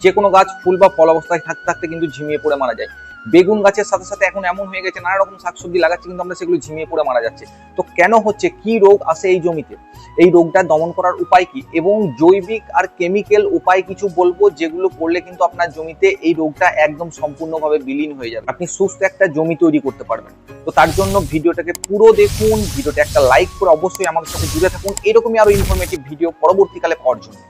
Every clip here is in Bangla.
যে কোনো গাছ ফুল বা ফল অবস্থায় থাকতে থাকতে কিন্তু ঝিমিয়ে পড়ে মারা যায়। বেগুন গাছের সাথে সাথে এখন এমন হয়ে গেছে নানা রকম শাকসবজি লাগাচ্ছি কিন্তু আমরা সেগুলো ঝিমিয়ে পড়ে মারা যাচ্ছে। তো কেন হচ্ছে, কি রোগ আসে এই জমিতে, এই রোগটা দমন করার উপায় কি, এবং জৈবিক আর কেমিক্যাল উপায় কিছু বলবো যেগুলো করলে কিন্তু আপনার জমিতে এই রোগটা একদম সম্পূর্ণভাবে বিলীন হয়ে যাবে, আপনি সুস্থ একটা জমি তৈরি করতে পারবেন। তো তার জন্য ভিডিওটাকে পুরো দেখুন, ভিডিওটা একটা লাইক করে অবশ্যই আমাদের সাথে জুড়ে থাকুন এরকমই আরো ইনফরমেটিভ ভিডিও পরবর্তীকালে পাওয়ার জন্য।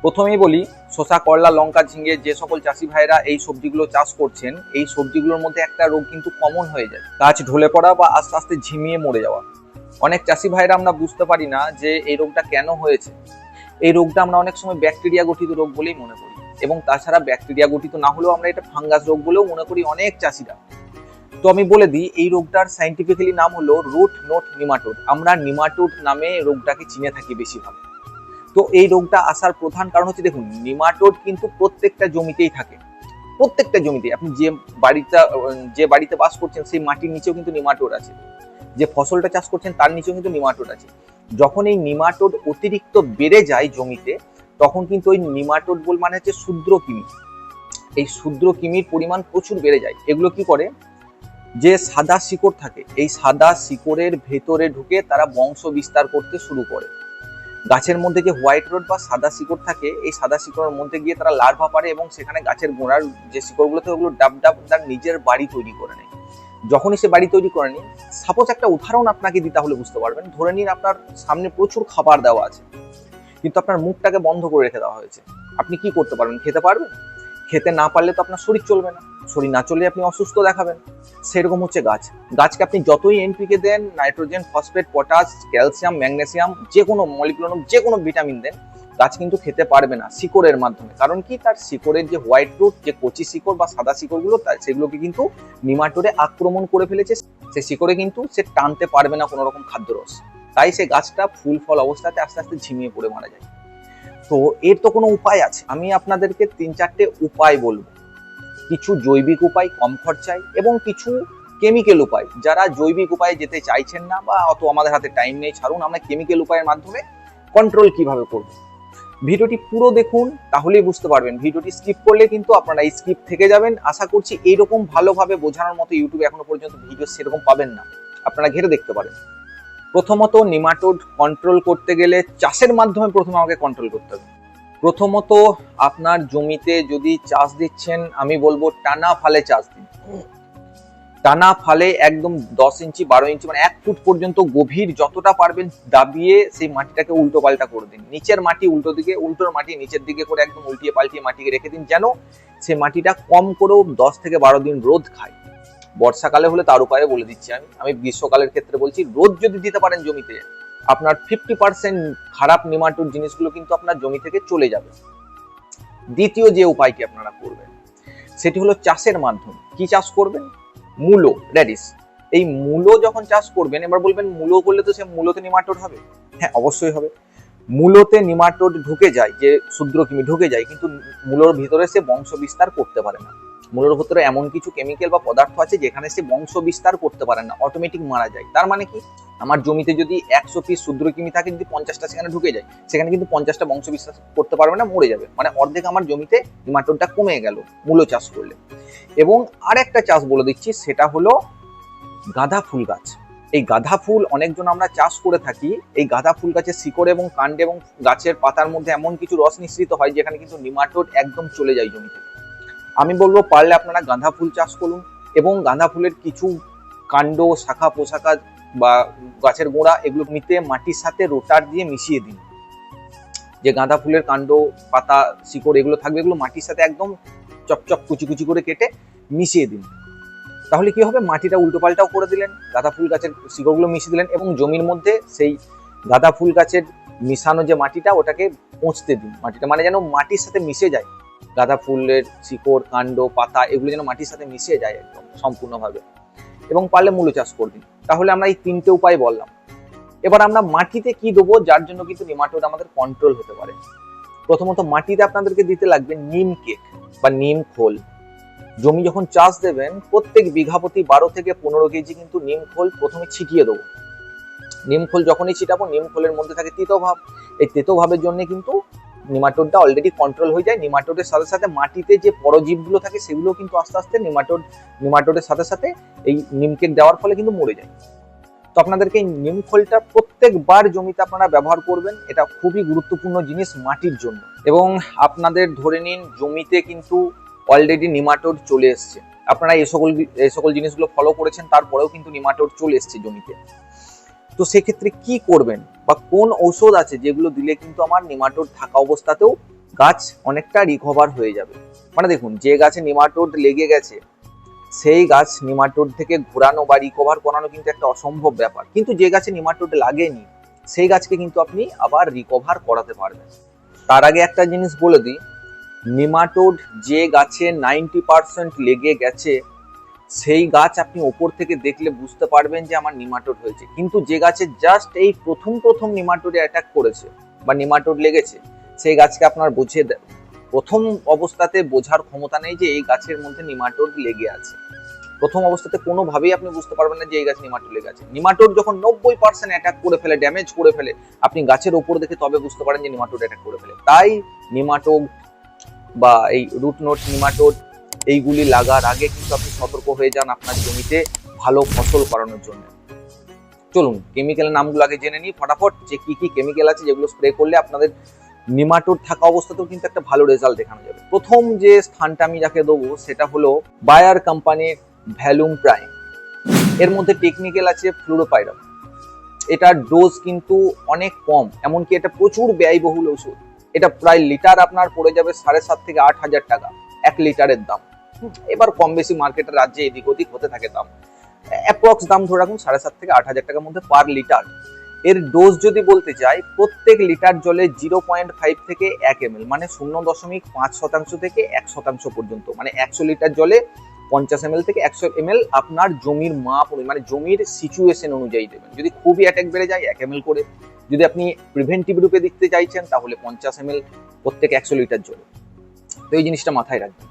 প্রথমেই বলি, শসা, করলা, লঙ্কা, ঝিঙে যে সকল চাষি ভাইরা এই সবজিগুলো চাষ করছেন, এই সবজিগুলোর মধ্যে একটা রোগ কিন্তু কমন হয়ে যায়, গাছ ঢলে পড়া বা আস্তে আস্তে ঝিমিয়ে মরে যাওয়া। অনেক চাষি ভাইরা আমরা বুঝতে পারি না যে এই রোগটা কেন হয়েছে। এই রোগটা আমরা অনেক সময় ব্যাকটেরিয়া গঠিত রোগ বলেই মনে করি, এবং তাছাড়া ব্যাকটেরিয়া গঠিত না হলেও আমরা এটা ফাঙ্গাস রোগ বলেও মনে করি অনেক চাষিরা। তো আমি বলে দিই, এই রোগটার সাইন্টিফিক্যালি নাম হলো রুট নোট নিমাটোড। আমরা নিমাটোড নামে রোগটাকে চিনে থাকি বেশিরভাগ। তো এই রোগটা আসার প্রধান কারণ হচ্ছে, দেখুন, নিমাটোড কিন্তু প্রত্যেকটা জমিতেই থাকে, প্রত্যেকটা জমিতে। আপনি যে বাড়িতে বাস করছেন সেই মাটির নিচেও কিন্তু নিমাটোড আছে, যে ফসলটা চাষ করছেন তার নিচেও কিন্তু নিমাটোড আছে। যখন এই নিমাটোড অতিরিক্ত বেড়ে যায় জমিতে, তখন কিন্তু ওই নিমাটোড মানে হচ্ছে ক্ষুদ্রকৃমি, এই ক্ষুদ্রকৃমির পরিমাণ প্রচুর বেড়ে যায়। এগুলো কি করে, যে সাদা শিকড় থাকে, এই সাদা শিকড়ের ভেতরে ঢুকে তারা বংশ বিস্তার করতে শুরু করে। গাছের মধ্যে যে হোয়াইট রড বা সাদা শিকড় থাকে, এই সাদা শিকড়ের মধ্যে গিয়ে তারা লার্ভা পারে এবং সেখানে গাছের গোড়ার যে শিকড়গুলো থাকে ওগুলো ডাব ডাব তার নিজের বাড়ি তৈরি করে নেয়। যখনই সে বাড়ি তৈরি করে নেয়, সাপোজ একটা উদাহরণ আপনাকে দিই তাহলে বুঝতে পারবেন। ধরে নিন আপনার সামনে প্রচুর খাবার দেওয়া আছে, কিন্তু আপনার মুখটাকে বন্ধ করে রেখে দেওয়া হয়েছে। আপনি কি করতে পারবেন? খেতে পারবেন? খেতে না পারলে তো আপনার শরীর চলবে না, শরীর না চললে আপনি অসুস্থ দেখাবেন। সেরকম হচ্ছে গাছ। গাছকে আপনি যতই এনপিকে দেন, nitrogen, phosphate, potash, calcium, magnesium, যে কোনো মলিকুলার, যে কোনো ভিটামিন দেন, গাছ কিন্তু খেতে পারবে না শিকড়ের মাধ্যমে। কারণ কি, তার শিকড়ের যে হোয়াইট রুট, যে কচি শিকড় বা সাদা শিকড়গুলো, সেগুলোকে কিন্তু নিমাটোডে আক্রমণ করে ফেলেছে। সে শিকড়ে কিন্তু সে টানতে পারবে না কোনো রকম খাদ্যরস, তাই সে গাছটা ফুল ফল অবস্থাতে আস্তে আস্তে ঝিমিয়ে পড়ে মারা যায়। তো এর তো কোনো উপায় আছে, আমি আপনাদেরকে 3-4টে উপায় বলবো। কিছু জৈবিক উপায় কম খরচায়, এবং কিছু কেমিক্যাল উপায়। যারা জৈবিক উপায়ে যেতে চাইছেন না বা অত আমাদের হাতে টাইম নেই, ছাড়ুন, আমরা কেমিক্যাল উপায়ের মাধ্যমে কন্ট্রোল কিভাবে করব। ভিডিওটি পুরো দেখুন, তাহলেই বুঝতে পারবেন। ভিডিওটি স্কিপ করলে কিন্তু আপনারা স্কিপ থেকে যাবেন। আশা করছি এইরকম ভালোভাবে বোঝানোর মতো ইউটিউবে এখনো পর্যন্ত ভিডিও সেরকম পাবেন না, আপনারা ঘেরে দেখতে পারেন। প্রথমত, নিমাটোড কন্ট্রোল করতে গেলে চাষের মাধ্যমে প্রথমে আমাকে কন্ট্রোল করতে হবে। প্রথমত, আপনার জমিতে যদি চাষ দিচ্ছেন, আমি বলবো টানা ফালে চাষ দিন। টানা ফালে একদম 10 ইঞ্চি 12 ইঞ্চি মানে 1 ফুট পর্যন্ত গভীর যতটা পারবেন দাবিয়ে সেই মাটিটাকে উল্টো পাল্টা করে দিন। নিচের মাটি উল্টো দিকে, উল্টোর মাটি নিচের দিকে করে একদম উল্টিয়ে পাল্টিয়ে মাটিকে রেখে দিন, যেন সেই মাটিটা কম করেও 10 থেকে 12 দিন রোদ খায়। বর্ষাকালে হলে তার উপায়ে বলে দিচ্ছি আমি গ্রীষ্মকালের ক্ষেত্রে বলছি, রোদ যদি দিতে পারেন জমিতে, আপনার 50% খারাপ নিমাটোড জিনিসগুলো কিন্তু আপনার জমি থেকে চলে যাবে। দ্বিতীয় যে উপায়টি আপনারা করবেন সেটি হলো চাষের মাধ্যমে। কি চাষ করবেন? মূলো, রেডিশ। এই মূলো যখন চাষ করবেন, এবার বলবেন মূলো করলে তো সে মূলোতে নিমাটোড হবে। হ্যাঁ, অবশ্যই হবে। মূলোতে নিমাটোড ঢুকে যায়, যে ক্ষুদ্রকৃমি ঢুকে যায়, কিন্তু মূলোর ভিতরে সে বংশ বিস্তার করতে পারে না। মূলোর ভিতরে এমন কিছু কেমিক্যাল বা পদার্থ আছে যেখানে সে বংশ বিস্তার করতে পারে না, অটোমেটিক মারা যায়। তার মানে কি, আমার জমিতে যদি 100 পিস ক্ষুদ্রকৃমি থাকে, যদি 50টা সেখানে ঢুকে যায়, সেখানে কিন্তু 50টা বংশ বিস্তার করতে পারবে না, মরে যাবে। মানে অর্ধেক আমার জমিতে নিমাটোডটা কমে গেল মূলো চাষ করলে। এবং আরেকটা চাষ বলে দিচ্ছি, সেটা হলো গাঁদা ফুল গাছ। এই গাঁদা ফুল অনেকজন আমরা চাষ করে থাকি। এই গাঁদা ফুল গাছের শিকড় এবং কাণ্ডে এবং গাছের পাতার মধ্যে এমন কিছু রস নিঃসৃত হয় যেখানে কিন্তু নিমাটোড একদম চলে যায় জমি থেকে। আমি বলবো পারলে আপনারা গাঁদা ফুল চাষ করুন, এবং গাঁদা ফুলের কিছু কাণ্ড, শাখা পোশাখা বা গাছের গোড়া, এগুলো নিতে মাটির সাথে রোটার দিয়ে মিশিয়ে দিন। যে গাঁদা ফুলের কাণ্ড, পাতা, শিকড় এগুলো থাকবে, এগুলো মাটির সাথে একদম চকচক কুচি কুচি করে কেটে মিশিয়ে দিন। তাহলে কি হবে, মাটিটা উল্টো পাল্টাও করে দিলেন, গাঁদা ফুল গাছের শিকড়গুলো মিশিয়ে দিলেন, এবং জমির মধ্যে সেই গাঁদা ফুল গাছের মিশানো যে মাটিটা, ওটাকে পৌঁছতে দিন। মাটিটা মানে যেন মাটির সাথে মিশে যায়, গাঁদা ফুলের শিকড়, কাণ্ড, পাতা এগুলো যেন মাটির সাথে মিশে যায় একদম সম্পূর্ণভাবে। এবং পারলে মূলো চাষ করে দিন। তাহলে আমরা এই 3টে উপায় বললাম। এবার আমরা মাটিতে কি দেবো যার জন্য কিন্তু নিমাটোড আমাদের কন্ট্রোল হতে পারে। প্রথমত, মাটিতে আপনাদেরকে দিতে লাগবে নিম কেক বা নিম খোল। জমি যখন চাষ দেবেন, প্রত্যেক বিঘা প্রতি 12 থেকে 15 কেজি কিন্তু নিম খোল প্রথমে ছিটিয়ে দেবো। নিম খোল যখনই ছিটাবো, নিম খোলের মধ্যে থাকে তেতো ভাব। এই তেতো ভাবের জন্য কিন্তু নিমাটোডটা অলরেডি কন্ট্রোল হয়ে যায়। নিমাটোডের সাথে সাথে মাটিতে যে পরজীবগুলো থাকে সেগুলো কিন্তু আস্তে আস্তে নিমাটোডের সাথে সাথে এই নিম কেক দেওয়ার ফলে কিন্তু মরে যায়। তো আপনাদেরকে এই নিম খোলটা প্রত্যেকবার জমিতে আপনারা ব্যবহার করবেন, এটা খুবই গুরুত্বপূর্ণ জিনিস মাটির জন্য। এবং আপনাদের ধরে নিন জমিতে কিন্তু অলরেডি নিমাটোড চলে এসছে, আপনারা এই সকল জিনিসগুলো ফলো করেছেন, তারপরেও কিন্তু নিমাটোড চলে এসছে জমিতে। তো সেক্ষেত্রে কি করবেন বা কোন ঔষধ আছে যেগুলো দিলে কিন্তু আমার নিমাটোড থাকা অবস্থাতেও গাছ অনেকটা রিকভার হয়ে যাবে। মানে দেখুন, যে গাছে নিমাটোড লেগে গেছে সেই গাছ নিমাটোড থেকে ঘোরানো বা রিকভার করানো কিন্তু একটা অসম্ভব ব্যাপার, কিন্তু যে গাছে নিমাটোড লাগেনি সেই গাছকে কিন্তু আপনি আবার রিকভার করাতে পারবেন। তার আগে একটা জিনিস বলে দিই, নিমাটোড যে গাছে 90% লেগে গেছে সেই গাছ আপনি ওপর থেকে দেখলে বুঝতে পারবেন যে আমার নিমাটোড হয়েছে, কিন্তু যে গাছে জাস্ট এই প্রথম নিমাটোডে অ্যাটাক করেছে বা নিমাটোড লেগেছে সেই গাছকে আপনার বুঝিয়ে দেয়, প্রথম অবস্থাতে বোঝার ক্ষমতা নেই যে এই গাছের মধ্যে নিমাটোড লেগে আছে। প্রথম অবস্থাতে কোনোভাবেই আপনি বুঝতে পারবেন না যে এই গাছে নিমাটোড লেগে আছে। নিমাটোড যখন 90% অ্যাটাক করে ফেলে, ড্যামেজ করে ফেলে, আপনি গাছের ওপর দেখে তবে বুঝতে পারেন যে নিমাটোড অ্যাটাক করে ফেলে। তাই নিমাটোড বা এই রুট নোট নিমাটোড এইগুলি লাগার আগে কিন্তু আপনি সতর্ক হয়ে যান আপনার জমিতে ভালো ফসল করানোর জন্য। চলুন কেমিক্যালের নামগুলো আগে জেনে নিই ফটাফট, যে কি কি কেমিক্যাল আছে যেগুলো স্প্রে করলে আপনাদের নিমাটোড থাকা অবস্থাতেও কিন্তু একটা ভালো রেজাল্ট দেখানো যাবে। প্রথম যে স্থানটা আমি যাকে দেবো সেটা হলো বায়ার কোম্পানির ভ্যালুম প্রাইম। এর মধ্যে টেকনিক্যাল আছে ফ্লুরোপাইরাম। এটার ডোজ কিন্তু অনেক কম, এমনকি এটা প্রচুর ব্যয়বহুল ওষুধ। এটা প্রায় লিটার আপনার পড়ে যাবে 7,500 থেকে 8,000 টাকা 1 লিটারের দাম। এবার কম বেশি মার্কেটের রাজ্যে এদিক ওদিক হতে থাকে দাম, অ্যাপ্রক্স দাম ধরে রাখুন 7,500 থেকে 8,000 টাকার মধ্যে পার লিটার। এর ডোজ যদি বলতে চাই, প্রত্যেক লিটার জলে 0.5 থেকে 1 ml, মানে 0.5% থেকে 1% পর্যন্ত, মানে 100 লিটার জলে 50 ml থেকে 100 ml আপনার জমির মাপ মানে জমির সিচুয়েশন অনুযায়ী দেবেন। যদি খুবই অ্যাটাক বেড়ে যায় 1 ml করে, যদি আপনি প্রিভেন্টিভ রূপে দিতে চাইছেন তাহলে 50 ml প্রত্যেক 100 লিটার জলে। তো এই জিনিসটা মাথায় রাখবেন।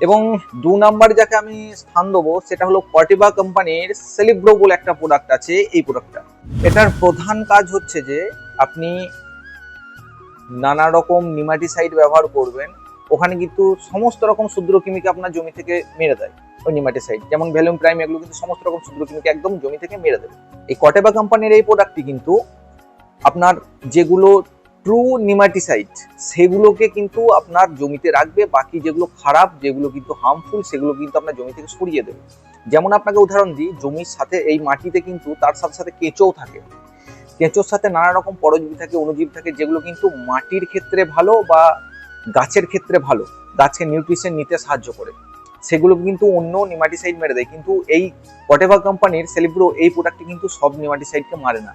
এবং 2 নাম্বার যাকে আমি স্থান দেবো সেটা হলো কর্টিভা কোম্পানির সেলিব্রো বলে একটা প্রোডাক্ট আছে। এই প্রোডাক্টটা, এটার প্রধান কাজ হচ্ছে যে আপনি নানা রকম নিমাটিসাইড ব্যবহার করবেন, ওখানে কিন্তু সমস্ত রকম ক্ষুদ্রকৃমিকে আপনার জমি থেকে মেরে দেয় ওই নিমাটিসাইড, যেমন ভ্যালুম প্রাইম, এগুলো কিন্তু সমস্ত রকম ক্ষুদ্রকৃমিকে একদম জমি থেকে মেরে দেবে। এই কর্টিভা কোম্পানির এই প্রোডাক্টটি কিন্তু আপনার যেগুলো ট্রু নিমাটিসাইড সেগুলোকে কিন্তু আপনার জমিতে রাখবে, বাকি যেগুলো খারাপ, যেগুলো কিন্তু হার্মফুল, সেগুলো কিন্তু আপনার জমি থেকে সরিয়ে দেবে। যেমন আপনাকে উদাহরণ দিই, জমির সাথে এই মাটিতে কিন্তু তার সাথে সাথে কেঁচোও থাকে, কেঁচোর সাথে নানা রকম পরজীবী থাকে, অণুজীব থাকে, যেগুলো কিন্তু মাটির ক্ষেত্রে ভালো বা গাছের ক্ষেত্রে ভালো, গাছকে নিউট্রিশন নিতে সাহায্য করে, সেগুলো কিন্তু অন্য নিমাটিসাইড মেরে দেয়। কিন্তু এই কর্টিভা কোম্পানির সেলিব্রো এই প্রোডাক্টটি কিন্তু সব নিমাটিসাইডকে মারে না,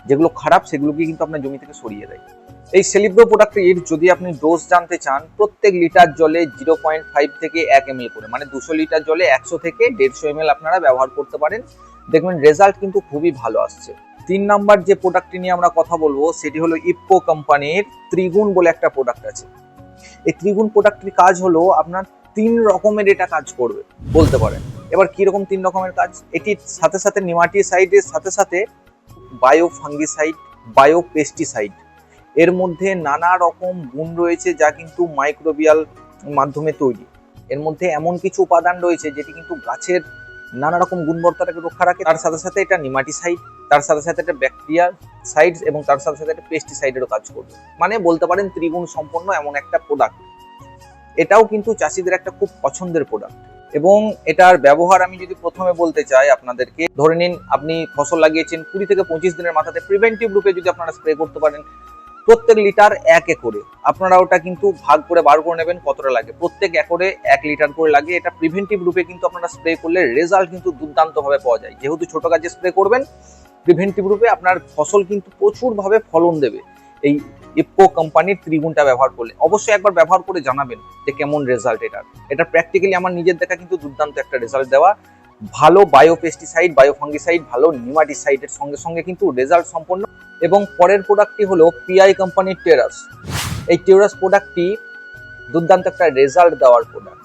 যেগুলো খারাপ সেগুলোকে কিন্তু আপনার জমি থেকে সরিয়ে দেয়। এই সেলিব্রো প্রোডাক্টের যদি আপনি ডোজ জানতে চান, প্রত্যেক লিটার জলে 0.5 থেকে 1 ml করে, মানে 200 লিটার জলে 100 থেকে 150 ml আপনারা ব্যবহার করতে পারেন, দেখবেন রেজাল্ট কিন্তু খুবই ভালো আসছে। 3 নাম্বার যে প্রোডাক্টটি নিয়ে আমরা কথা বলবো সেটি হলো ইফকো কোম্পানির ত্রিগুণ বলে একটা প্রোডাক্ট আছে। এই ত্রিগুণ প্রোডাক্টটির কাজ হলো আপনার 3 রকমের এটা কাজ করবে বলতে পারেন। এবার কি রকম 3 রকমের কাজ? এটির সাথে সাথে নিমাটিসাইডের সাথে সাথে বায়ো ফাঙ্গিসাইড, বায়ো পেস্টিসাইড, এর মধ্যে নানা রকম গুণ রয়েছে যা কিন্তু মাইক্রোবিয়াল মাধ্যমে তৈরি। এর মধ্যে এমন কিছু উপাদান রয়েছে যেটি কিন্তু গাছের নানা রকম গুণবত্তাটাকে রক্ষা রাখে। তার সাথে সাথে এটা নিমাটিসাইড, তার সাথে সাথে এটা ব্যাকটেরিয়া সাইড, এবং তার সাথে সাথে একটা পেস্টিসাইডেরও কাজ করবে। মানে বলতে পারেন ত্রিগুণ সম্পন্ন এমন একটা প্রোডাক্ট। এটাও কিন্তু চাষিদের একটা খুব পছন্দের প্রোডাক্ট। এবং এটার ব্যবহার আমি যদি প্রথমে বলতে চাই আপনাদেরকে, ধরে নিন আপনি ফসল লাগিয়েছেন, 20 থেকে 25 দিনের মাথাতে প্রিভেন্টিভ রূপে যদি আপনারা স্প্রে করতে পারেন, প্রত্যেক লিটার 1 একরে, আপনারা ওটা কিন্তু ভাগ করে বার করে নেবেন কতটা লাগে, প্রত্যেক একরে 1 লিটার করে লাগে। এটা প্রিভেন্টিভ রূপে কিন্তু আপনারা স্প্রে করলে রেজাল্ট কিন্তু দুর্দান্ত ভাবে পাওয়া যায়। যেহেতু ছোট গাছে স্প্রে করবেন, প্রিভেন্টিভ রূপে আপনার ফসল কিন্তু প্রচুর ভাবে ফলন দেবে এই ইফকো কোম্পানির ত্রিগুণটা ব্যবহার করলে। অবশ্যই একবার ব্যবহার করে জানাবেন যে কেমন রেজাল্ট এটা প্র্যাকটিক্যালি আমার নিজের দেখা কিন্তু দুর্দান্ত একটা রেজাল্ট দেওয়া। ভালো বায়ো পেস্টিসাইড, বায়ো ফাঙ্গিসাইড, ভালো নিমাটিসাইডের সঙ্গে সঙ্গে কিন্তু রেজাল্ট সম্পন্ন। এবং পরের প্রোডাক্টটি হলো পিআই কোম্পানির টেরাস। এই টেরাস প্রোডাক্টটি দুর্দান্ত একটা রেজাল্ট দেওয়ার প্রোডাক্ট।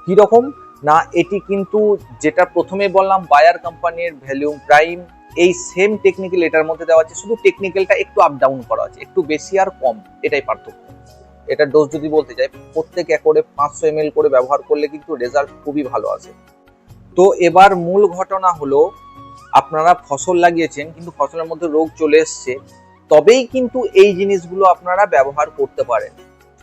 কিরকম না, এটি কিন্তু যেটা প্রথমে বললাম বায়ার কোম্পানির ভ্যালুম প্রাইম, এই সেম টেকনিক্যাল এটার মধ্যে দেওয়া আছে, শুধু টেকনিক্যালটা একটু আপ ডাউন করা আছে, একটু বেশি আর কম, এটাই পার্থক্য। এটার ডোজ যদি বলতে যাই, প্রত্যেক একরে 500 ml করে ব্যবহার করলে কিন্তু রেজাল্ট খুবই ভালো আসে। তো এবার মূল ঘটনা হলো, আপনারা ফসল লাগিয়েছেন কিন্তু ফসলের মধ্যে রোগ চলে এসছে, তবেই কিন্তু এই জিনিসগুলো আপনারা ব্যবহার করতে পারেন,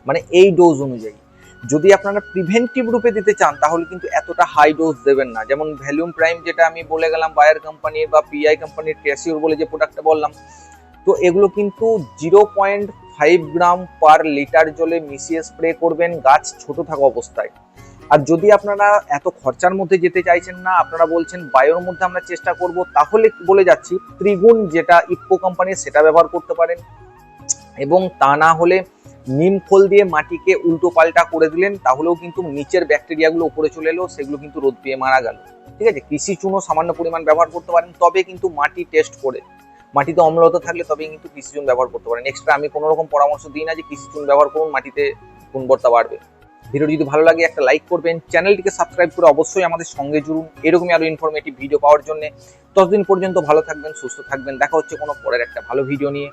মানে এই ডোজ অনুযায়ী। যদি আপনারা প্রিভেন্টিভ রূপে দিতে চান তাহলে কিন্তু এতটা হাই ডোজ দেবেন না। যেমন ভ্যালিউম প্রাইম যেটা আমি বলে গেলাম, বায়ার কোম্পানির বা পিআই কোম্পানির ক্যাসিওর বলে যে প্রোডাক্টটা বললাম, তো এগুলো কিন্তু 0.5 গ্রাম পার লিটার জলে মিশিয়ে স্প্রে করবেন গাছ ছোট থাকা অবস্থায়। আর যদি আপনারা এত খরচার মধ্যে যেতে চাইছেন না, আপনারা বলছেন বায়োর মধ্যে আমরা চেষ্টা করব, তাহলে বলে যাচ্ছি ত্রিগুণ যেটা ইফকো কোম্পানির সেটা ব্যবহার করতে পারেন। এবং তা না হলে নিম খোল দিয়ে মাটিকে উল্টো পাল্টা করে দিলেন, তাহলেও কিন্তু নিচের ব্যাকটেরিয়াগুলো উপরে চলে এলো, সেগুলো কিন্তু রোদ পেয়ে মারা গেল। ঠিক আছে, কৃষি চুনও সামান্য পরিমাণ ব্যবহার করতে পারেন, তবে কিন্তু মাটি টেস্ট করে, মাটিতে অম্লতা থাকলে তবেই কিন্তু কৃষি চুন ব্যবহার করতে পারেন। এক্সট্রা আমি কোনো রকম পরামর্শ দিই না যে কৃষি চুন ব্যবহার করুন, মাটিতে গুণবত্তা বাড়বে। ভিডিওটি যদি ভালো লাগে একটা লাইক করবেন, চ্যানেলটিকে সাবস্ক্রাইব করে অবশ্যই আমাদের সঙ্গে জুড়ুন এরকমই আরো ইনফরমেটিভ ভিডিও পাওয়ার জন্য। ততদিন পর্যন্ত ভালো থাকবেন, সুস্থ থাকবেন, দেখা হচ্ছে কোনো পরের একটা ভালো ভিডিও নিয়ে।